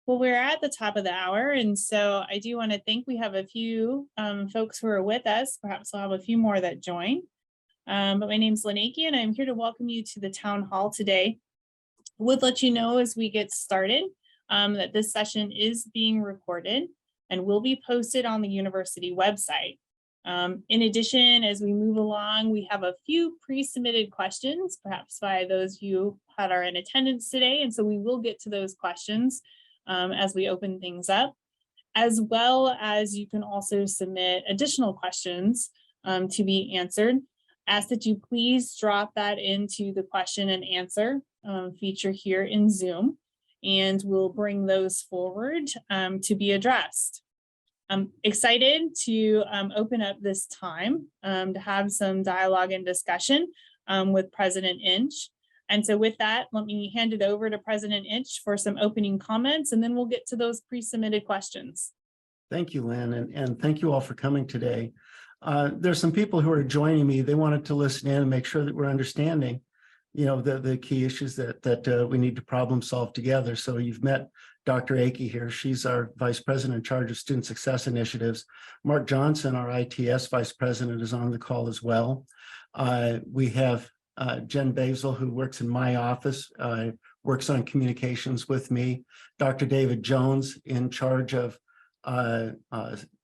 Well, we're at the top of the hour, and so I do want to think we have a few folks who are with us. Perhaps we'll have a few more that join. But my name's Lynn Akey, and I'm here to welcome you to the town hall today. Would let you know as we get started that this session is being recorded and will be posted on the university website. In addition, as we move along, we have a few pre-submitted questions, perhaps by those of you that are in attendance today, and so we will get to those questions as we open things up, as well as you can also submit additional questions to be answered. Ask that you please drop that into the question and answer feature here in Zoom, and we'll bring those forward to be addressed. I'm excited to open up this time to have some dialogue and discussion with President Inch. And so with that, let me hand it over to President Inch for some opening comments, and then we'll get to those pre-submitted questions. Thank you, Lynn, and thank you all for coming today. There's some people who are joining me. They wanted to listen in and make sure that we're understanding, the key issues that we need to problem solve together. So you've met Dr. Akey here. She's our Vice President in charge of Student Success Initiatives. Mark Johnson, our ITS Vice President, is on the call as well. We have Jen Basil, who works in my office, works on communications with me. Dr. David Jones, in charge of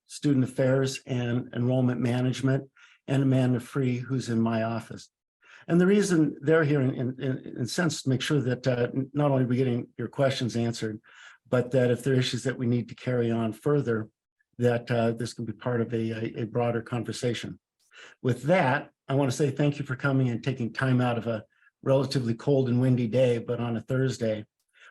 student affairs and enrollment management, and Amanda Free, who's in my office. And the reason they're here in a sense to make sure that not only are we getting your questions answered, but that if there are issues that we need to carry on further, that this can be part of a broader conversation. With that, I want to say thank you for coming and taking time out of a relatively cold and windy day, but on a Thursday,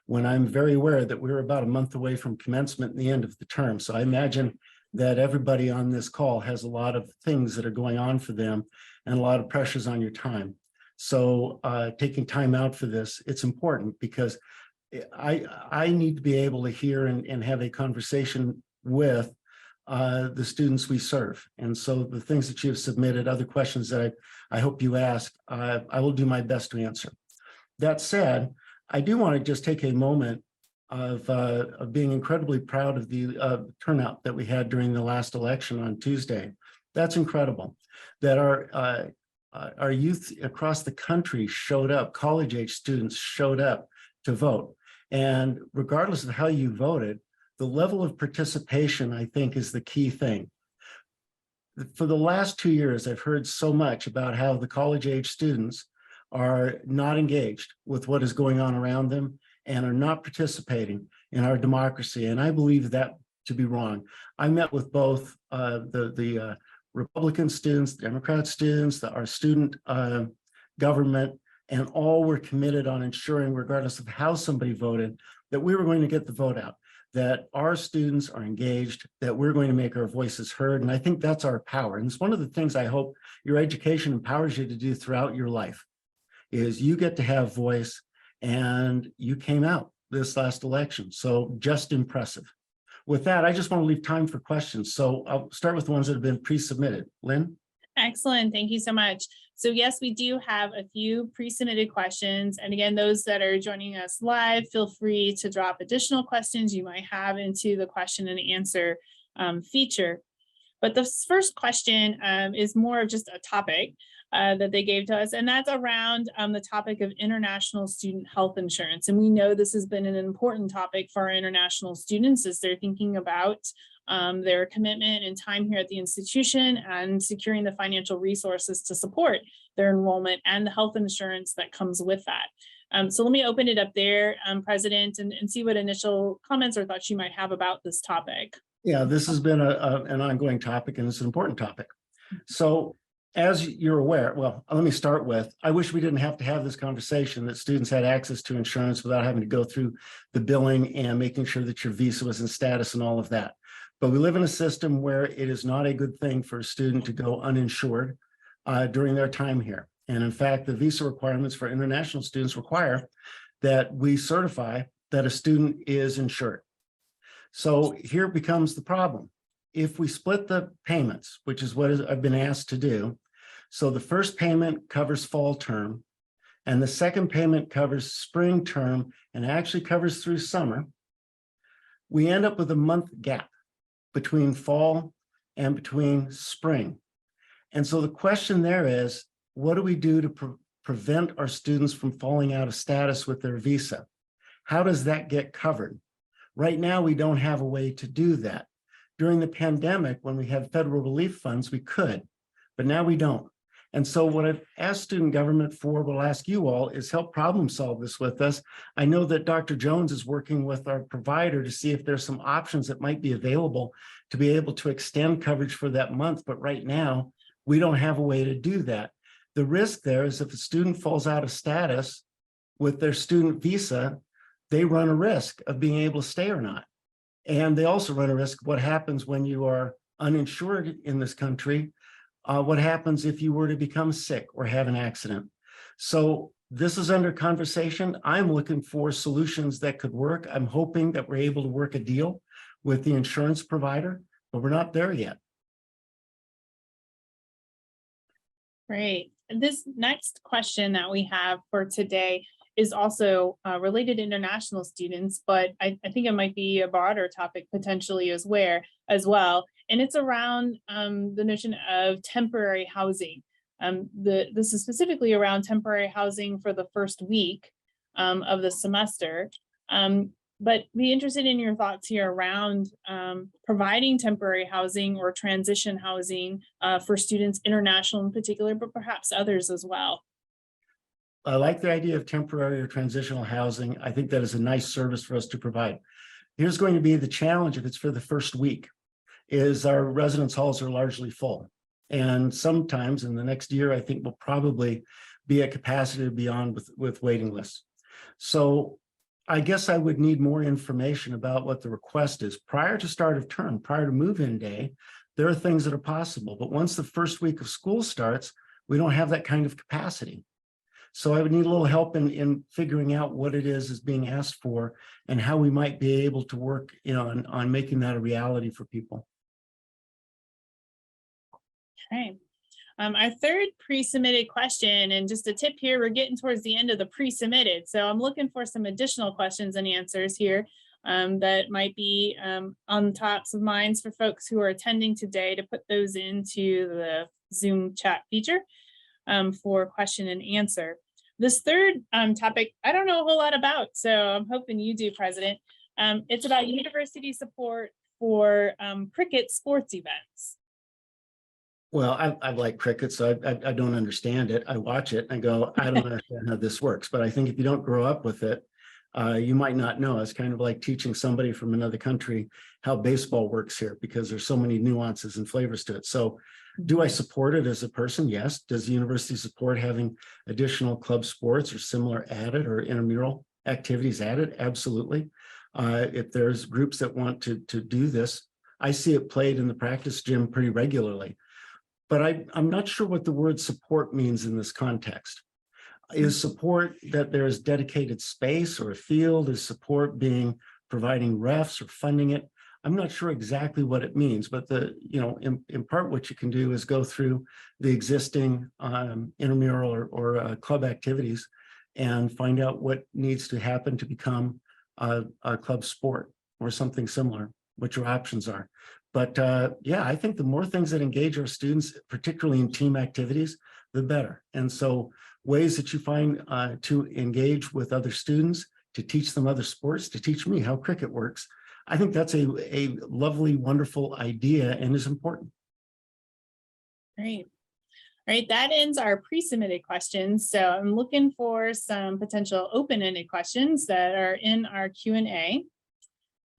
when I'm very aware that we're about a month away from commencement and the end of the term. So I imagine that everybody on this call has a lot of things that are going on for them and a lot of pressures on your time. So taking time out for this, it's important because I need to be able to hear and have a conversation with the students we serve. And so the things that you have submitted, other questions that I hope you ask, I will do my best to answer. That said, I do want to just take a moment of being incredibly proud of the turnout that we had during the last election on Tuesday. That's incredible that our youth across the country showed up, college-age students showed up to vote. And regardless of how you voted, the level of participation, I think, is the key thing. For the last 2 years, I've heard so much about how the college-age students are not engaged with what is going on around them and are not participating in our democracy. And I believe that to be wrong. I met with both the Republican students, Democrat students, our student government, and all were committed on ensuring, regardless of how somebody voted, that we were going to get the vote out, that our students are engaged, that we're going to make our voices heard. And I think that's our power. And it's one of the things I hope your education empowers you to do throughout your life, is you get to have voice, and you came out this last election. So just impressive. With that, I just want to leave time for questions. So I'll start with the ones that have been pre-submitted. Lynn? Excellent. Thank you so much. So yes, we do have a few pre-submitted questions. And again, those that are joining us live, feel free to drop additional questions you might have into the question and answer feature. But the first question is more of just a topic that they gave to us, and that's around the topic of international student health insurance. And we know this has been an important topic for our international students as they're thinking about their commitment and time here at the institution and securing the financial resources to support their enrollment and the health insurance that comes with that. So let me open it up there, President, and see what initial comments or thoughts you might have about this topic. Yeah, this has been an ongoing topic, and it's an important topic. So as you're aware, well, let me start with, I wish we didn't have to have this conversation, that students had access to insurance without having to go through the billing and making sure that your visa was in status and all of that. But we live in a system where it is not a good thing for a student to go uninsured during their time here. And in fact, the visa requirements for international students require that we certify that a student is insured. So here becomes the problem. If we split the payments, which is what I've been asked to do, so the first payment covers fall term, and the second payment covers spring term and actually covers through summer, we end up with a month gap between fall and between spring. And so the question there is, what do we do to prevent our students from falling out of status with their visa? How does that get covered? Right now, we don't have a way to do that. During the pandemic, when we had federal relief funds, we could, but now we don't. And so what I've asked student government for, will ask you all, is help problem solve this with us. I know that Dr. Jones is working with our provider to see if there's some options that might be available to be able to extend coverage for that month. But right now, we don't have a way to do that. The risk there is if a student falls out of status with their student visa, they run a risk of being able to stay or not. And they also run a risk of what happens when you are uninsured in this country. What happens if you were to become sick or have an accident? So this is under conversation. I'm looking for solutions that could work. I'm hoping that we're able to work a deal with the insurance provider, but we're not there yet. Great. And this next question that we have for today is also related to international students, but I think it might be a broader topic potentially as well. And it's around the notion of temporary housing. This is specifically around temporary housing for the first week of the semester. But be interested in your thoughts here around providing temporary housing or transition housing for students, international in particular, but perhaps others as well. I like the idea of temporary or transitional housing. I think that is a nice service for us to provide. Here's going to be the challenge if it's for the first week, is our residence halls are largely full. And sometimes in the next year, I think we'll probably be at capacity beyond with waiting lists. So I guess I would need more information about what the request is. Prior to start of term, prior to move-in day, there are things that are possible. But once the first week of school starts, we don't have that kind of capacity. So I would need a little help in figuring out what it is being asked for and how we might be able to work, on making that a reality for people. Okay. Our third pre-submitted question, and just a tip here, we're getting towards the end of the pre-submitted. So I'm looking for some additional questions and answers here that might be on tops of minds for folks who are attending today, to put those into the Zoom chat feature for question and answer. This third topic, I don't know a whole lot about, so I'm hoping you do, President. It's about university support for cricket sports events. Well, I like cricket, so I don't understand it. I watch it and I go, I don't understand how this works. But I think if you don't grow up with it, you might not know. It's kind of like teaching somebody from another country how baseball works here, because there's so many nuances and flavors to it. So do I support it as a person? Yes. Does the university support having additional club sports or similar added, or intramural activities added? Absolutely. If there's groups that want to do this, I see it played in the practice gym pretty regularly. But I'm not sure what the word support means in this context. Is support that there is dedicated space or a field? Is support being providing refs or funding it? I'm not sure exactly what it means, but in part what you can do is go through the existing intramural or club activities and find out what needs to happen to become a club sport or something similar, what your options are. But yeah, I think the more things that engage our students, particularly in team activities, the better. And so ways that you find to engage with other students, to teach them other sports, to teach me how cricket works, I think that's a lovely, wonderful idea and is important. Great. All right, that ends our pre-submitted questions. So I'm looking for some potential open-ended questions that are in our Q&A.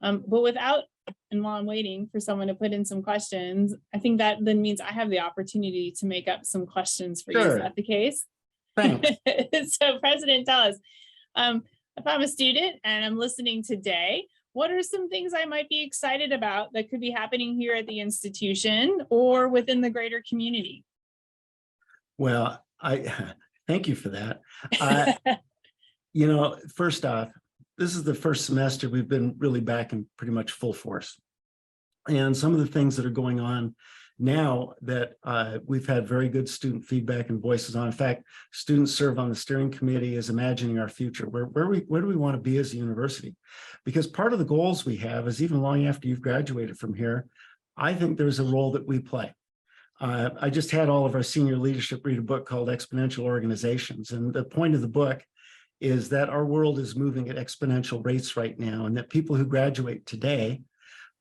But without, and while I'm waiting for someone to put in some questions, I think that then means I have the opportunity to make up some questions for you. Is that the case? Thanks. So President, tell us, if I'm a student and I'm listening today, what are some things I might be excited about that could be happening here at the institution or within the greater community? Well, I thank you for that. First off, this is the first semester we've been really back in pretty much full force. And some of the things that are going on now that we've had very good student feedback and voices on. In fact, students serve on the steering committee as imagining our future. Where do we want to be as a university? Because part of the goals we have is even long after you've graduated from here, I think there's a role that we play. I just had all of our senior leadership read a book called Exponential Organizations. And the point of the book is that our world is moving at exponential rates right now, and that people who graduate today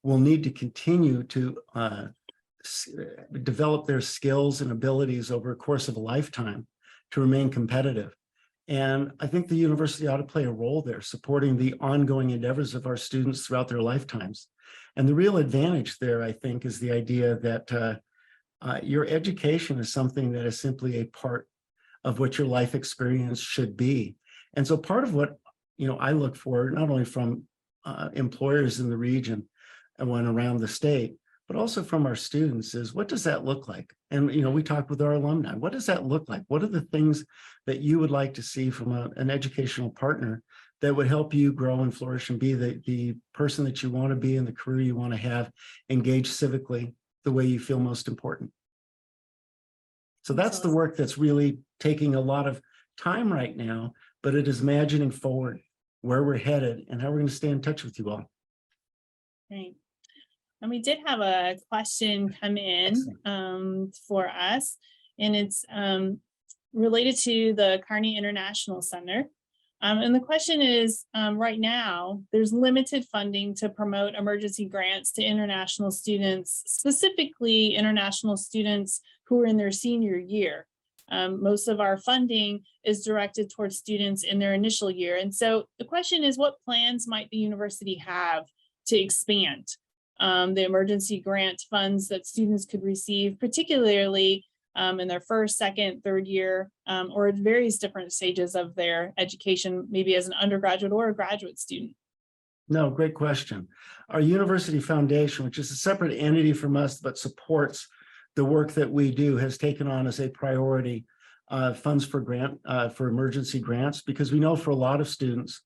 will need to continue to develop their skills and abilities over a course of a lifetime to remain competitive. And I think the university ought to play a role there, supporting the ongoing endeavors of our students throughout their lifetimes. And the real advantage there, I think, is the idea that your education is something that is simply a part of what your life experience should be. And so part of what I look for, not only from employers in the region and one around the state, but also from our students, is what does that look like? And we talk with our alumni. What does that look like? What are the things that you would like to see from an educational partner that would help you grow and flourish and be the person that you want to be and the career you want to have, engage civically the way you feel most important? So that's the work that's really taking a lot of time right now, but it is imagining forward where we're headed and how we're going to stay in touch with you all. Great. And we did have a question come in for us, and it's related to the Kearney International Center. And the question is, right now, there's limited funding to promote emergency grants to international students, specifically international students who are in their senior year. Most of our funding is directed towards students in their initial year. And so the question is, what plans might the university have to expand the emergency grant funds that students could receive, particularly in their first, second, third year, or at various different stages of their education, maybe as an undergraduate or a graduate student? No, great question. Our university foundation, which is a separate entity from us but supports the work that we do, has taken on as a priority funds for emergency grants, because we know for a lot of students,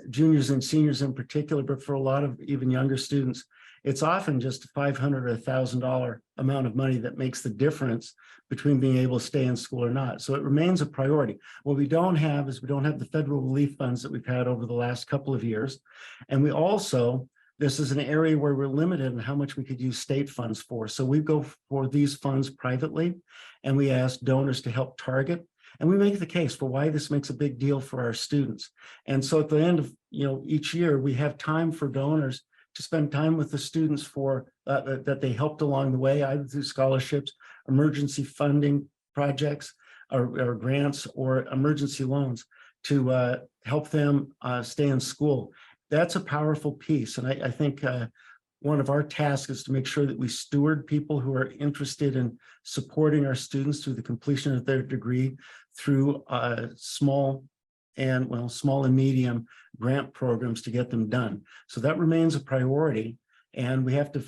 juniors and seniors in particular, but for a lot of even younger students, it's often just a $500 or $1,000 amount of money that makes the difference between being able to stay in school or not. So it remains a priority. What we don't have is we don't have the federal relief funds that we've had over the last couple of years. And we also, this is an area where we're limited in how much we could use state funds for. So we go for these funds privately, and we ask donors to help target. And we make the case for why this makes a big deal for our students. And so at the end of each year, we have time for donors to spend time with the students for that they helped along the way, either through scholarships, emergency funding projects, or grants, or emergency loans to help them stay in school. That's a powerful piece. And I think one of our tasks is to make sure that we steward people who are interested in supporting our students through the completion of their degree through small and medium grant programs to get them done. So that remains a priority. And we have to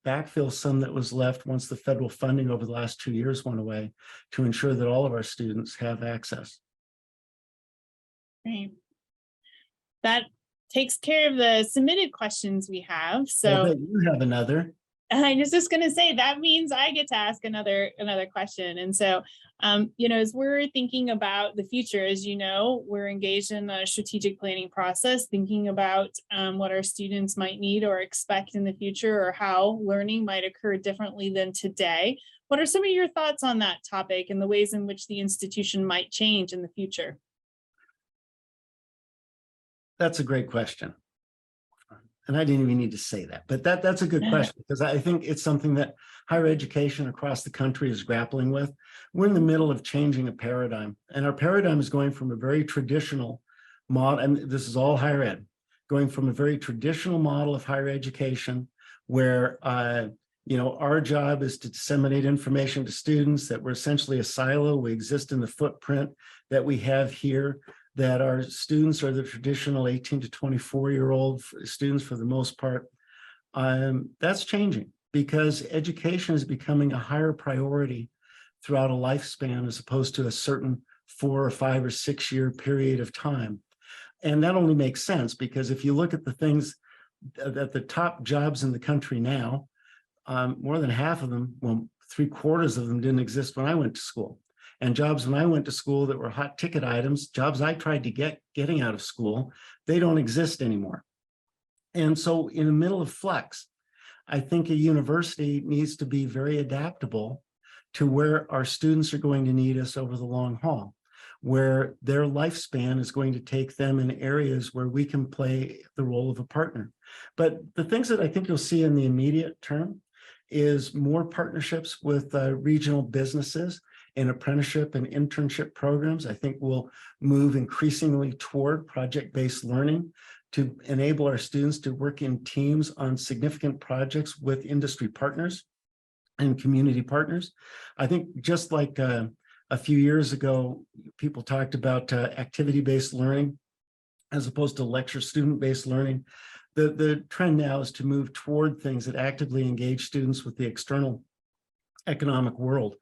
backfill some that was left once the federal funding over the last 2 years went away, to ensure that all of our students have access. Great. That takes care of the submitted questions we have. So you have another. I was just going to say, that means I get to ask another question. And so, as we're thinking about the future, as you know, we're engaged in a strategic planning process, thinking about what our students might need or expect in the future, or how learning might occur differently than today. What are some of your thoughts on that topic and the ways in which the institution might change in the future? That's a great question. And I didn't even need to say that, but that's a good question, because I think it's something that higher education across the country is grappling with. We're in the middle of changing a paradigm, and our paradigm is going from a very traditional model, and this is all higher ed, going from a very traditional model of higher education where our job is to disseminate information to students, that we're essentially a silo. We exist in the footprint that we have here, that our students are the traditional 18 to 24-year-old students for the most part. That's changing, because education is becoming a higher priority throughout a lifespan, as opposed to a certain 4 or 5 or 6 year period of time. And that only makes sense, because if you look at the things at the top jobs in the country now, more than half of them, well, 3/4 of them didn't exist when I went to school. And jobs when I went to school that were hot ticket items, jobs I tried to getting out of school, they don't exist anymore. And so in the middle of flux, I think a university needs to be very adaptable to where our students are going to need us over the long haul, where their lifespan is going to take them in areas where we can play the role of a partner. But the things that I think you'll see in the immediate term is more partnerships with regional businesses and apprenticeship and internship programs. I think we'll move increasingly toward project-based learning to enable our students to work in teams on significant projects with industry partners and community partners. I think just like a few years ago, people talked about activity-based learning as opposed to lecture student-based learning. The trend now is to move toward things that actively engage students with the external economic world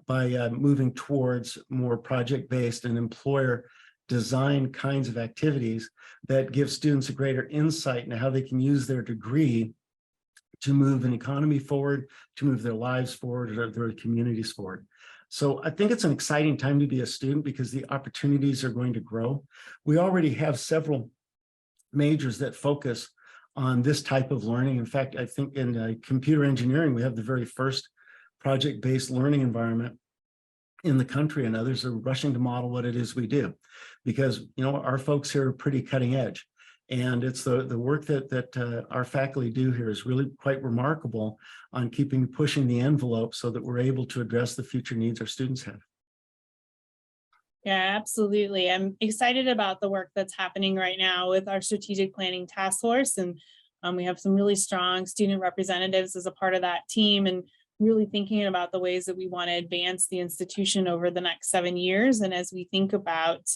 by moving towards more project-based and employer design kinds of activities that give students a greater insight into how they can use their degree to move an economy forward, to move their lives forward, or their communities forward. So I think it's an exciting time to be a student because the opportunities are going to grow. We already have several majors that focus on this type of learning. In fact, I think in computer engineering, we have the very first project-based learning environment in the country, and others are rushing to model what it is we do, because our folks here are pretty cutting edge, and it's the work that our faculty do here is really quite remarkable on pushing the envelope so that we're able to address the future needs our students have. Yeah, absolutely. I'm excited about the work that's happening right now with our strategic planning task force, and we have some really strong student representatives as a part of that team, and really thinking about the ways that we want to advance the institution over the next 7 years. And as we think about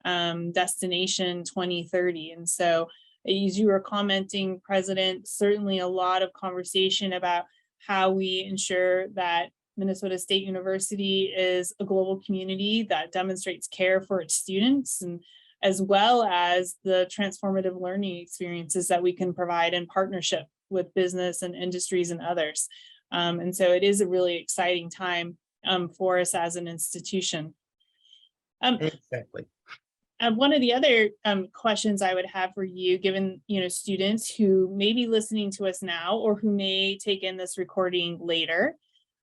Destination 2030. And so as you were commenting, President, certainly a lot of conversation about how we ensure that Minnesota State University is a global community that demonstrates care for its students, and as well as the transformative learning experiences that we can provide in partnership with business and industries and others. And so it is a really exciting time for us as an institution. Exactly. One of the other questions I would have for you, given students who may be listening to us now or who may take in this recording later,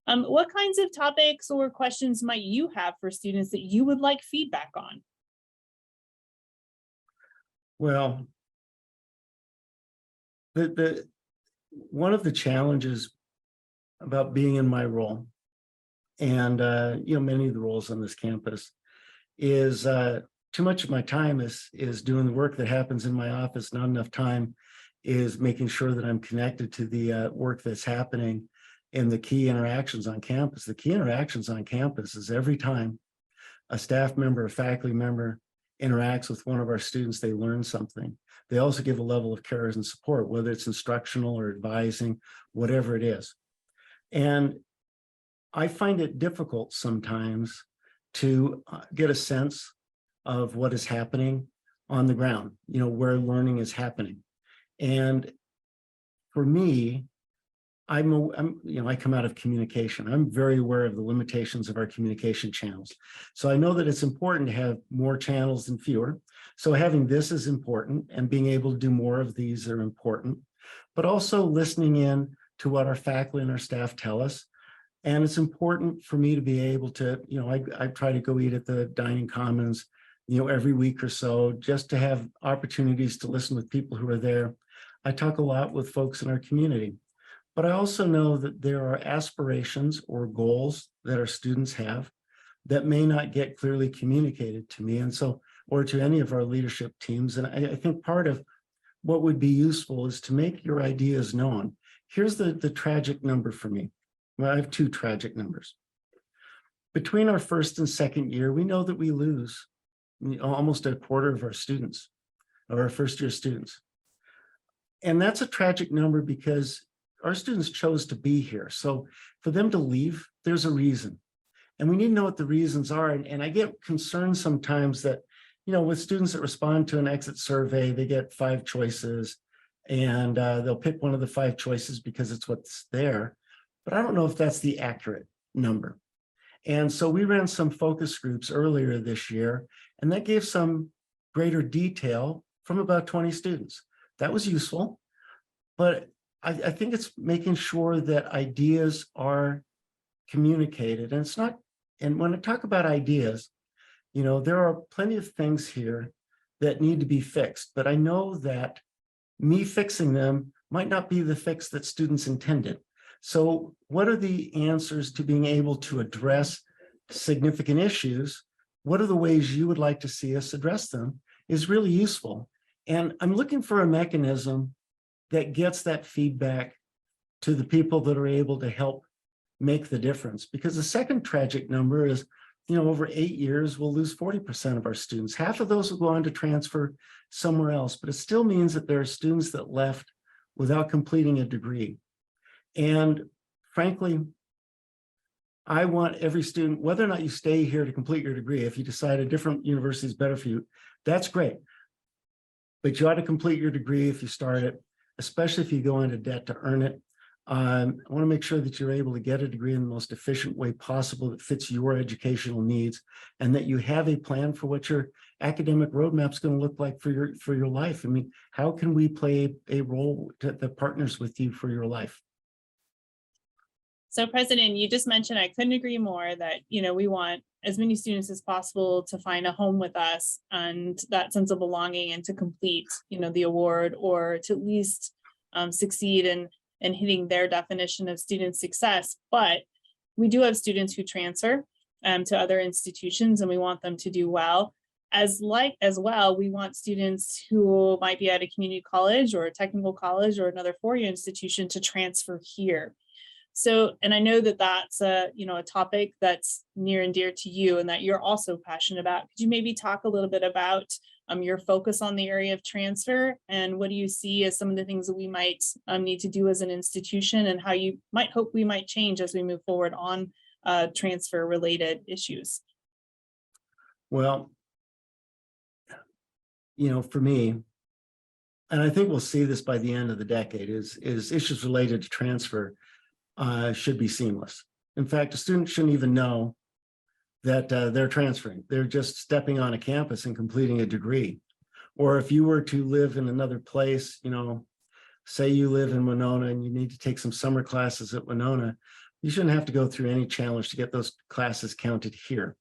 what kinds of topics or questions might you have for students that you would like feedback on? Well, one of the challenges about being in my role, and many of the roles on this campus, is too much of my time is doing the work that happens in my office. Not enough time is making sure that I'm connected to the work that's happening in the key interactions on campus. The key interactions on campus is every time a staff member, a faculty member interacts with one of our students, they learn something. They also give a level of care and support, whether it's instructional or advising, whatever it is. And I find it difficult sometimes to get a sense of what is happening on the ground, where learning is happening. And for me, I come out of communication. I'm very aware of the limitations of our communication channels. So I know that it's important to have more channels than fewer. So having this is important, and being able to do more of these are important, but also listening in to what our faculty and our staff tell us. And it's important for me to be able to, I try to go eat at the dining commons, every week or so, just to have opportunities to listen with people who are there. I talk a lot with folks in our community, but I also know that there are aspirations or goals that our students have that may not get clearly communicated to me, and so, or to any of our leadership teams. And I think part of what would be useful is to make your ideas known. Here's the tragic number for me. Well, I have two tragic numbers. Between our first and second year, we know that we lose almost a quarter of our students, of our first year students. And that's a tragic number because our students chose to be here. So for them to leave, there's a reason. And we need to know what the reasons are. And I get concerned sometimes that, with students that respond to an exit survey, they get 5 choices, and they'll pick one of the 5 choices because it's what's there. but I don't know if that's the accurate number. And so we ran some focus groups earlier this year, and that gave some greater detail from about 20 students. That was useful, but I think it's making sure that ideas are communicated. And it's not, and when I talk about ideas, you know, there are plenty of things here that need to be fixed, but I know that me fixing them might not be the fix that students intended. So what are the answers to being able to address significant issues? What are the ways you would like to see us address them is really useful. And I'm looking for a mechanism that gets that feedback to the people that are able to help make the difference. Because the second tragic number is, you know, over 8 years, we'll lose 40% of our students. Half of those will go on to transfer somewhere else, but it still means that there are students that left without completing a degree. And frankly, I want every student, whether or not you stay here to complete your degree, if you decide a different university is better for you, that's great. But you ought to complete your degree if you start it, especially if you go into debt to earn it. I want to make sure that you're able to get a degree in the most efficient way possible that fits your educational needs, and that you have a plan for what your academic roadmap is going to look like for your life. I mean, how can we play a role that partners with you for your life? So President, you just mentioned, I couldn't agree more that, you know, we want as many students as possible to find a home with us and that sense of belonging and to complete, you know, the award, or to at least succeed in hitting their definition of student success. But we do have students who transfer to other institutions, and we want them to do well. As well, we want students who might be at a community college or a technical college or another four-year institution to transfer here. So, and I know that that's a topic that's near and dear to you and that you're also passionate about. Could you maybe talk a little bit about your focus on the area of transfer, and what do you see as some of the things that we might need to do as an institution, and how you might hope we might change as we move forward on transfer related issues? Well, you know, for me, and I think we'll see this by the end of the decade, is issues related to transfer should be seamless. In fact, a student shouldn't even know that they're transferring. They're just stepping on a campus and completing a degree. Or if you were to live in another place, you know, say you live in Winona and you need to take some summer classes at Winona, you shouldn't have to go through any challenge to get those classes counted here.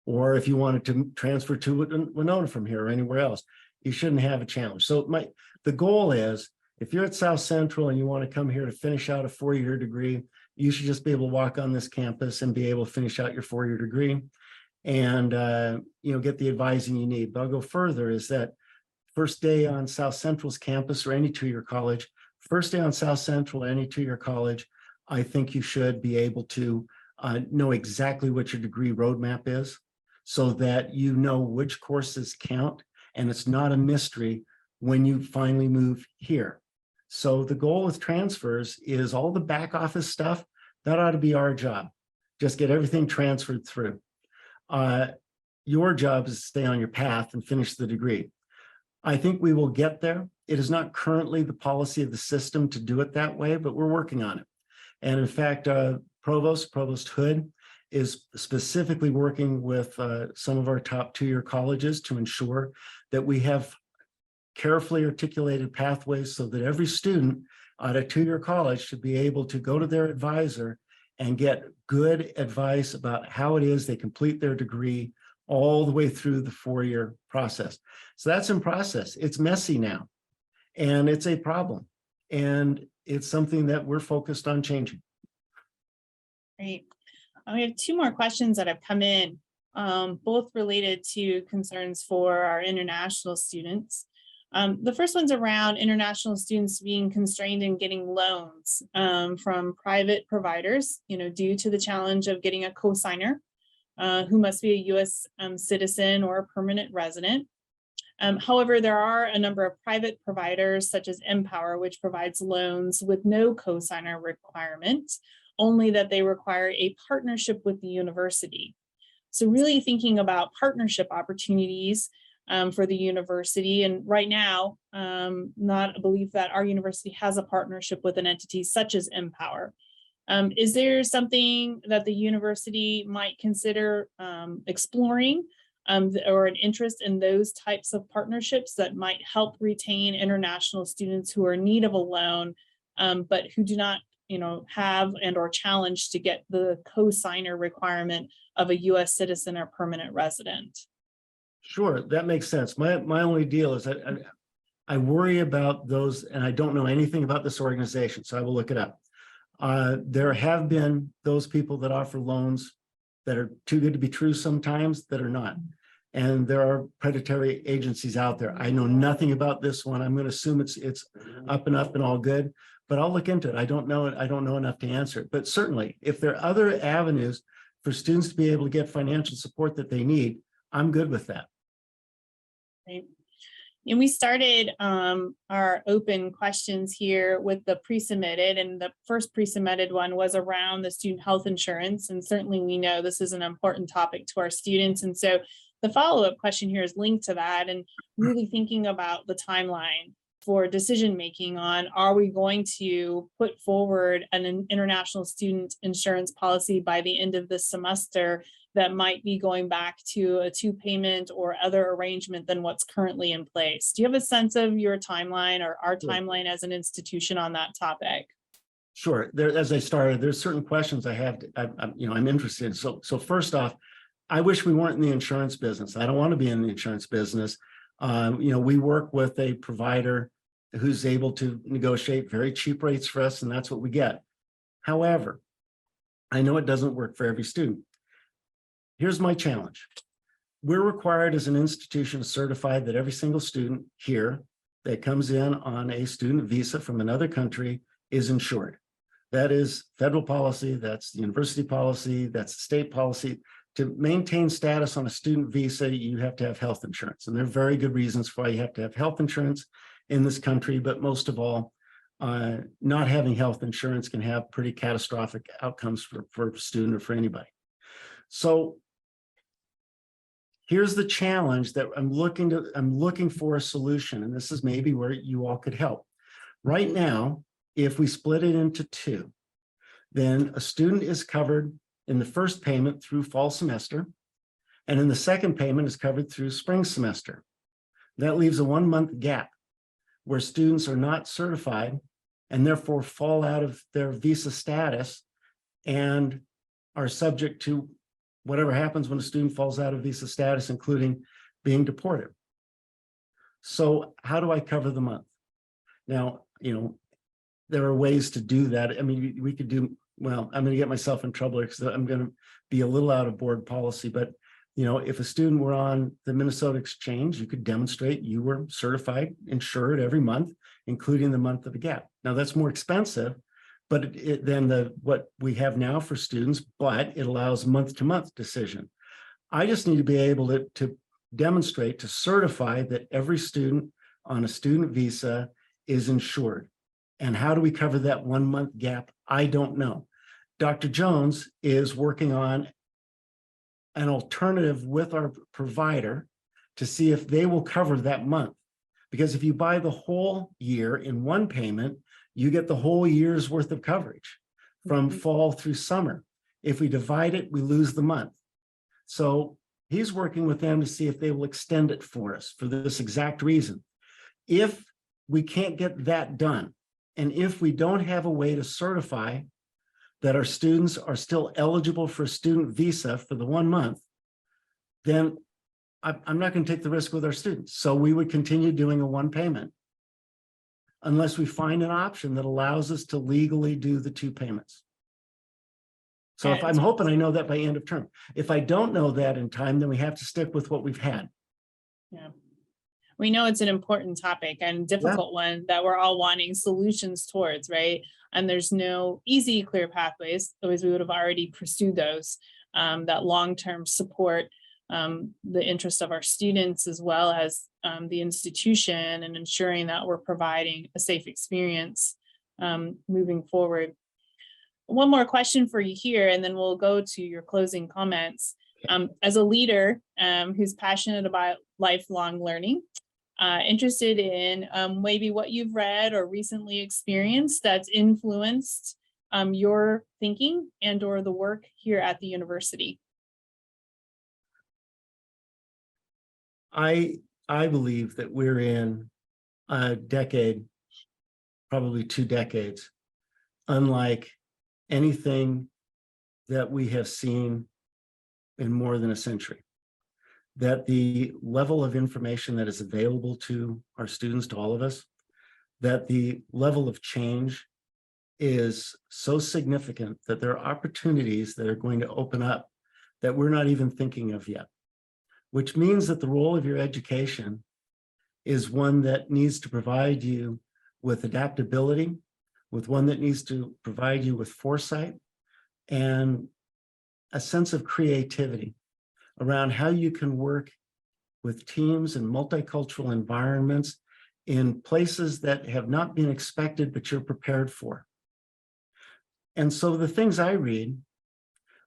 Or if you wanted to transfer to Winona from here or anywhere else, you shouldn't have a challenge. So the goal is, if you're at South Central and you want to come here to finish out a four-year degree, you should just be able to walk on this campus and be able to finish out your four-year degree and get the advising you need. But I'll go further, is that first day on South Central's campus or any two-year college, first day on South Central or any two-year college, I think you should be able to know exactly what your degree roadmap is, so that you know which courses count and it's not a mystery when you finally move here. So the goal with transfers is all the back office stuff, that ought to be our job. Just get everything transferred through. Your job is to stay on your path and finish the degree. I think we will get there. It is not currently the policy of the system to do it that way, but we're working on it. And in fact, Provost Hood is specifically working with some of our top two-year colleges to ensure that we have carefully articulated pathways so that every student at a two-year college should be able to go to their advisor and get good advice about how it is they complete their degree all the way through the four-year process. So that's in process. It's messy now, and it's a problem, and it's something that we're focused on changing. Great. We have two more questions that have come in, both related to concerns for our international students. The first one's around international students being constrained in getting loans from private providers, due to the challenge of getting a cosigner who must be a U.S. citizen or a permanent resident. However, there are a number of private providers such as Empower, which provides loans with no cosigner requirement, only that they require a partnership with the university. So really thinking about partnership opportunities for the university. And right now, not a belief that our university has a partnership with an entity such as Empower. Is there something that the university might consider exploring or an interest in those types of partnerships that might help retain international students who are in need of a loan, but who do not, have and or challenge to get the co-signer requirement of a U.S. citizen or permanent resident? Sure, that makes sense. My only deal is I worry about those, and I don't know anything about this organization, so I will look it up. There have been those people that offer loans that are too good to be true sometimes that are not. And there are predatory agencies out there. I know nothing about this one. I'm going to assume it's up and all good, but I'll look into it. I don't know it. I don't know enough to answer it. But certainly, if there are other avenues for students to be able to get financial support that they need, I'm good with that. Right. And we started our open questions here with the pre-submitted, and the first pre-submitted one was around the student health insurance. And certainly we know this is an important topic to our students. And so the follow-up question here is linked to that, and really thinking about the timeline for decision-making on, are we going to put forward an international student insurance policy by the end of this semester that might be going back to a two-payment or other arrangement than what's currently in place? Do you have a sense of your timeline or our timeline as an institution on that topic? Sure. As I started, there's certain questions I have. I'm interested in. So first off, I wish we weren't in the insurance business. I don't want to be in the insurance business. We work with a provider who's able to negotiate very cheap rates for us, and that's what we get. However, I know it doesn't work for every student. Here's my challenge. We're required as an institution to certify that every single student here that comes in on a student visa from another country is insured. That is federal policy, that's the university policy, that's the state policy. To maintain status on a student visa, you have to have health insurance. And there are very good reasons why you have to have health insurance in this country, but most of all, not having health insurance can have pretty catastrophic outcomes for a student or for anybody. So here's the challenge that I'm looking for a solution, and this is maybe where you all could help. Right now, if we split it into two, then a student is covered in the first payment through fall semester, and in the second payment is covered through spring semester. That leaves a 1 month gap where students are not certified and therefore fall out of their visa status and are subject to whatever happens when a student falls out of visa status, including being deported. So how do I cover the month? Now, there are ways to do that. I mean, we could do, well, I'm going to get myself in trouble because I'm going to be a little out of board policy, but if a student were on the Minnesota Exchange, you could demonstrate you were certified, insured every month, including the month of the gap. Now that's more expensive, but than what we have now for students, but it allows month-to-month decision. I just need to be able to demonstrate, to certify that every student on a student visa is insured. And how do we cover that 1 month gap? I don't know. Dr. Jones is working on an alternative with our provider to see if they will cover that month. Because if you buy the whole year in one payment, you get the whole year's worth of coverage from fall through summer. If we divide it, we lose the month. So he's working with them to see if they will extend it for us for this exact reason. If we can't get that done, and if we don't have a way to certify that our students are still eligible for a student visa for the 1 month, then I'm not going to take the risk with our students. So we would continue doing a one payment unless we find an option that allows us to legally do the 2 payments. So if I'm hoping I know that by end of term. If I don't know that in time, then we have to stick with what we've had. Yeah. We know it's an important topic and difficult one that we're all wanting solutions towards, right? And there's no easy, clear pathways, otherwise we would have already pursued those, that long-term support, the interest of our students, as well as the institution, and ensuring that we're providing a safe experience moving forward. One more question for you here, and then we'll go to your closing comments. As a leader who's passionate about lifelong learning, interested in maybe what you've read or recently experienced that's influenced your thinking and or the work here at the university? I believe that we're in a decade, probably 2 decades, unlike anything that we have seen in more than a century. That the level of information that is available to our students, to all of us, that the level of change is so significant that there are opportunities that are going to open up that we're not even thinking of yet, which means that the role of your education is one that needs to provide you with adaptability, with one that needs to provide you with foresight and a sense of creativity around how you can work with teams and multicultural environments in places that have not been expected, but you're prepared for. And so the things I read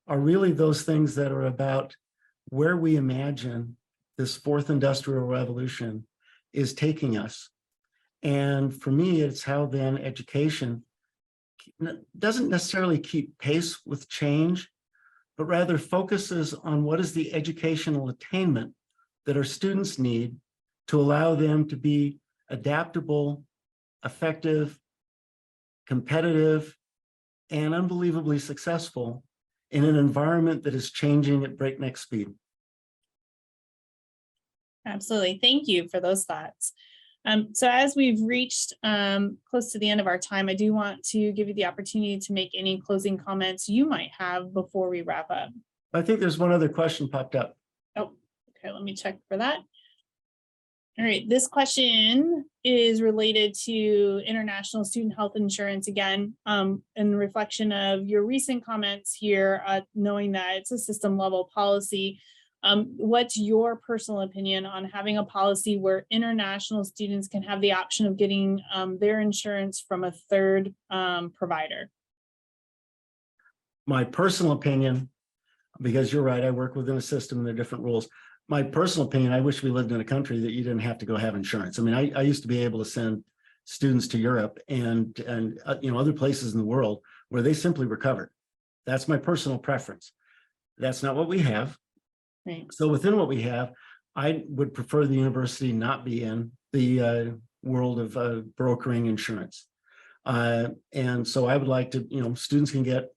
are really those things that are about where we imagine this fourth industrial revolution is taking us. And for me, it's how then education doesn't necessarily keep pace with change, but rather focuses on what is the educational attainment that our students need to allow them to be adaptable, effective, competitive, and unbelievably successful in an environment that is changing at breakneck speed. Absolutely. Thank you for those thoughts. So as we've reached close to the end of our time, I do want to give you the opportunity to make any closing comments you might have before we wrap up. I think there's one other question popped up. Oh, okay. Let me check for that. All right. This question is related to international student health insurance again, in reflection of your recent comments here, knowing that it's a system level policy. What's your personal opinion on having a policy where international students can have the option of getting their insurance from a third provider? My personal opinion, because you're right, I work within a system and there are different rules. My personal opinion, I wish we lived in a country that you didn't have to go have insurance. I mean, I used to be able to send students to Europe and other places in the world where they simply were covered. That's my personal preference. That's not what we have. Right. So within what we have, I would prefer the university not be in the world of brokering insurance. And so I would like to, students can get,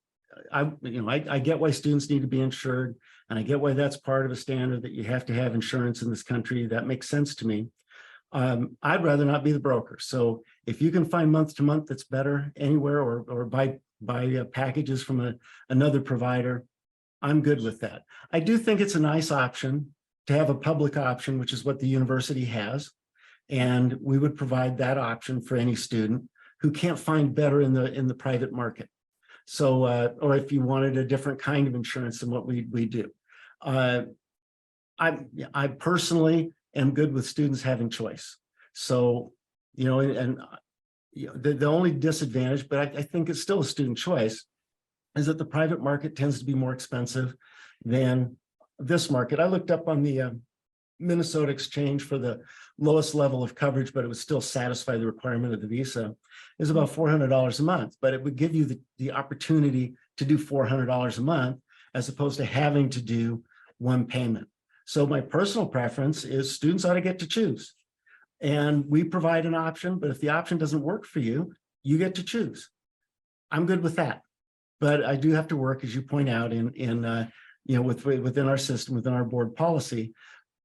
I get why students need to be insured, and I get why that's part of a standard that you have to have insurance in this country. That makes sense to me. I'd rather not be the broker. So if you can find month to month that's better anywhere, or buy packages from another provider, I'm good with that. I do think it's a nice option to have a public option, which is what the university has. And we would provide that option for any student who can't find better in the private market. So, or if you wanted a different kind of insurance than what we do. I personally am good with students having choice. So, the only disadvantage, but I think it's still a student choice, is that the private market tends to be more expensive than this market. I looked up on the Minnesota Exchange for the lowest level of coverage, but it would still satisfy the requirement of the visa, is about $400 a month, but it would give you the opportunity to do $400 a month as opposed to having to do one payment. So my personal preference is students ought to get to choose. And we provide an option, but if the option doesn't work for you, you get to choose. I'm good with that. But I do have to work, as you point out, within our system, within our board policy.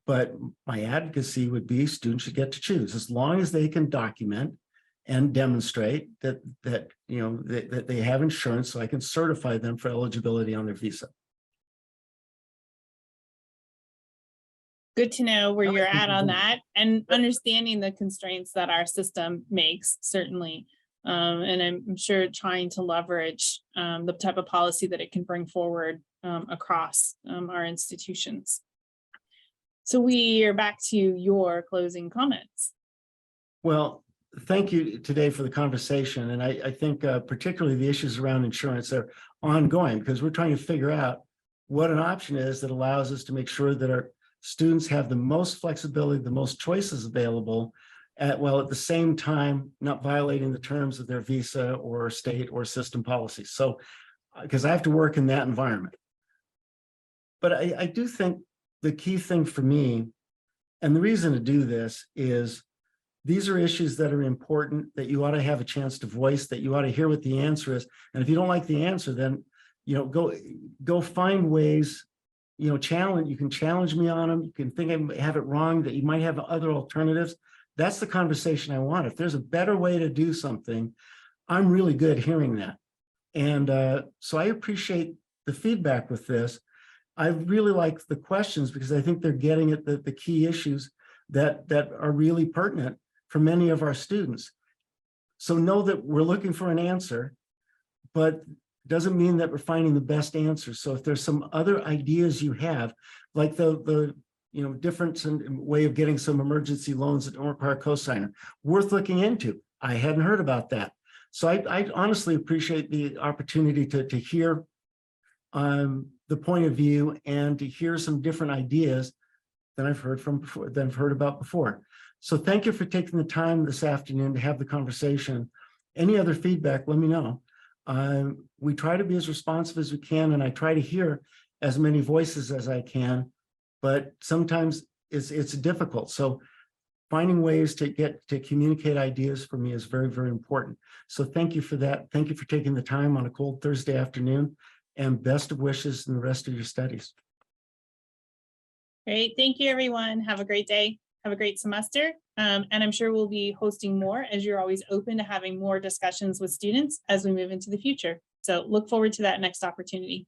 But my advocacy would be students should get to choose, as long as they can document and demonstrate that they have insurance, so I can certify them for eligibility on their visa. Good to know where you're at on that, and understanding the constraints that our system makes, certainly. And I'm sure trying to leverage the type of policy that it can bring forward across our institutions. So we are back to your closing comments. Well, thank you today for the conversation. And I think particularly the issues around insurance are ongoing, because we're trying to figure out what an option is that allows us to make sure that our students have the most flexibility, the most choices available, while at the same time not violating the terms of their visa or state or system policies. So, because I have to work in that environment. But I do think the key thing for me, and the reason to do this is these are issues that are important, that you ought to have a chance to voice, that you ought to hear what the answer is. And if you don't like the answer, then, go find ways, you can challenge me on them. You can think I have it wrong, that you might have other alternatives. That's the conversation I want. If there's a better way to do something, I'm really good hearing that. And so I appreciate the feedback with this. I really like the questions because I think they're getting at the key issues that are really pertinent for many of our students. So know that we're looking for an answer, but doesn't mean that we're finding the best answer. So if there's some other ideas you have, like the difference in way of getting some emergency loans that don't require cosigner, worth looking into. I hadn't heard about that. So I honestly appreciate the opportunity to hear the point of view and to hear some different ideas than I've heard from before, than I've heard about before. So thank you for taking the time this afternoon to have the conversation. Any other feedback, let me know. We try to be as responsive as we can, and I try to hear as many voices as I can, but sometimes it's difficult. So finding ways to communicate ideas for me is very, very important. So thank you for that. Thank you for taking the time on a cold Thursday afternoon, and best of wishes in the rest of your studies. Great. Thank you, everyone. Have a great day. Have a great semester. And I'm sure we'll be hosting more, as you're always open to having more discussions with students as we move into the future. So look forward to that next opportunity.